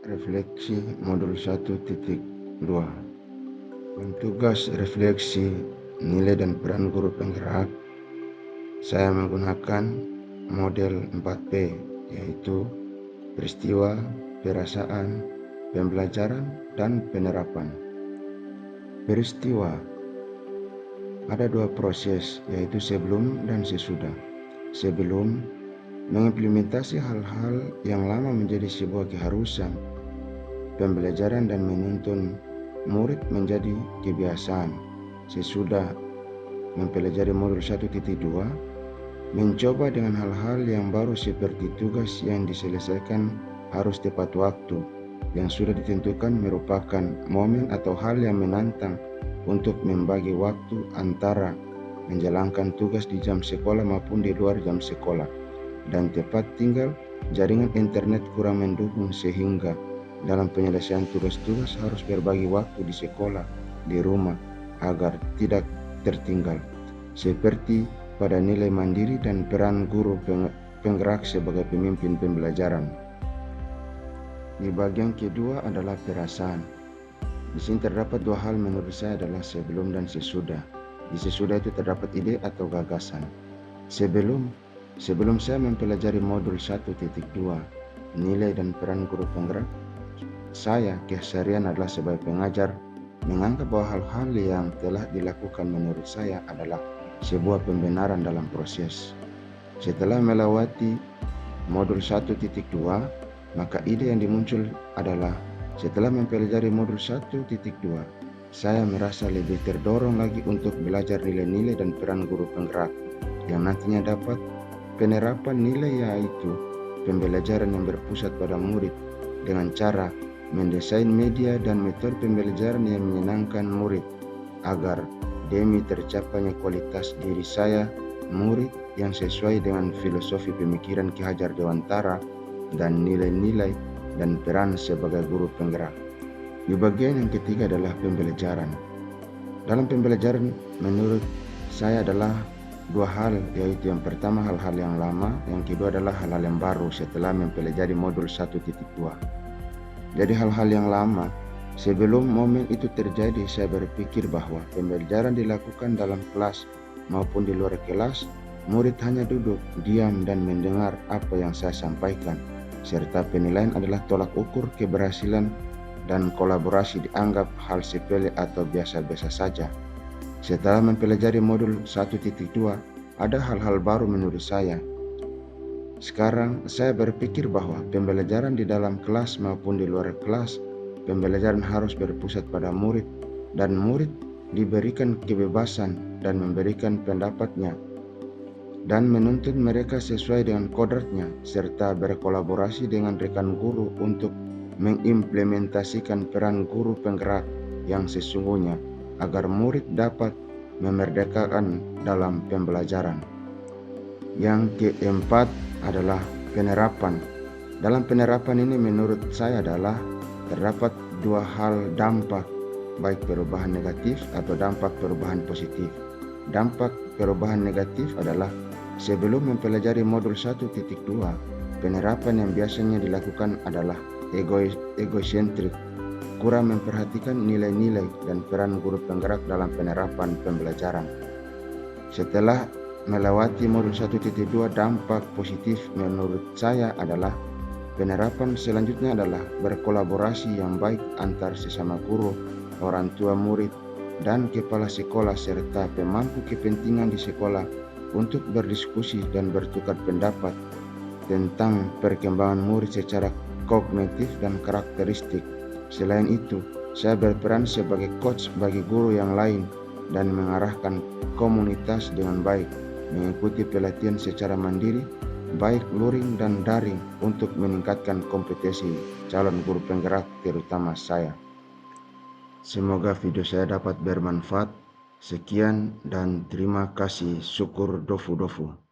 Refleksi modul 1.2. Tugas refleksi nilai dan peran guru penggerak, saya menggunakan model 4P, yaitu peristiwa, perasaan, pembelajaran, dan penerapan. Peristiwa ada dua proses, yaitu sebelum dan sesudah. Sebelum mengimplementasi hal-hal yang lama menjadi sebuah keharusan pembelajaran dan menuntun murid menjadi kebiasaan. Sesudah mempelajari modul 1.2, mencoba dengan hal-hal yang baru seperti tugas yang diselesaikan harus tepat waktu, yang sudah ditentukan merupakan momen atau hal yang menantang untuk membagi waktu antara menjalankan tugas di jam sekolah maupun di luar jam sekolah. Dan tempat tinggal jaringan internet kurang mendukung sehingga dalam penyelesaian tugas-tugas harus berbagi waktu di sekolah, di rumah, agar tidak tertinggal. Seperti pada nilai mandiri dan peran guru penggerak sebagai pemimpin pembelajaran. Di bagian kedua adalah perasaan. Di sini terdapat dua hal menurut saya adalah sebelum dan sesudah. Di sesudah itu terdapat ide atau gagasan. Sebelum saya mempelajari modul 1.2, nilai dan peran guru penggerak, saya keseharian adalah sebagai pengajar menganggap bahwa hal-hal yang telah dilakukan menurut saya adalah sebuah pembenaran dalam proses. Setelah melewati modul 1.2, maka ide yang dimuncul adalah setelah mempelajari modul 1.2, saya merasa lebih terdorong lagi untuk belajar nilai-nilai dan peran guru penggerak yang nantinya dapat penerapan nilai, yaitu pembelajaran yang berpusat pada murid dengan cara mendesain media dan metode pembelajaran yang menyenangkan murid agar demi tercapainya kualitas diri saya, murid yang sesuai dengan filosofi pemikiran Ki Hajar Dewantara dan nilai-nilai dan peran sebagai guru penggerak. Di bagian yang ketiga adalah pembelajaran. Dalam pembelajaran menurut saya adalah dua hal, yaitu yang pertama hal-hal yang lama, yang kedua adalah hal-hal yang baru setelah mempelajari modul 1.2. Jadi hal-hal yang lama, sebelum momen itu terjadi, saya berpikir bahwa pembelajaran dilakukan dalam kelas maupun di luar kelas, murid hanya duduk, diam dan mendengar apa yang saya sampaikan, serta penilaian adalah tolak ukur keberhasilan dan kolaborasi dianggap hal sepele atau biasa-biasa saja. Setelah mempelajari modul 1.2, ada hal-hal baru menurut saya. Sekarang saya berpikir bahwa pembelajaran di dalam kelas maupun di luar kelas, pembelajaran harus berpusat pada murid dan murid diberikan kebebasan dan memberikan pendapatnya dan menuntun mereka sesuai dengan kodratnya serta berkolaborasi dengan rekan guru untuk mengimplementasikan peran guru penggerak yang sesungguhnya agar murid dapat memerdekakan dalam pembelajaran. Yang keempat adalah penerapan. Dalam penerapan ini menurut saya adalah terdapat dua hal dampak, baik perubahan negatif atau dampak perubahan positif. Dampak perubahan negatif adalah sebelum mempelajari modul 1.2, penerapan yang biasanya dilakukan adalah egosentrik, kurang memperhatikan nilai-nilai dan peran guru penggerak dalam penerapan pembelajaran. Setelah melewati modul 1.2, dampak positif menurut saya adalah penerapan selanjutnya adalah berkolaborasi yang baik antar sesama guru, orang tua murid, dan kepala sekolah serta pemangku kepentingan di sekolah untuk berdiskusi dan bertukar pendapat tentang perkembangan murid secara kognitif dan karakteristik. Selain itu, saya berperan sebagai coach bagi guru yang lain dan mengarahkan komunitas dengan baik, mengikuti pelatihan secara mandiri, baik luring dan daring, untuk meningkatkan kompetensi calon guru penggerak terutama saya. Semoga video saya dapat bermanfaat. Sekian dan terima kasih. Syukur dofu-dofu.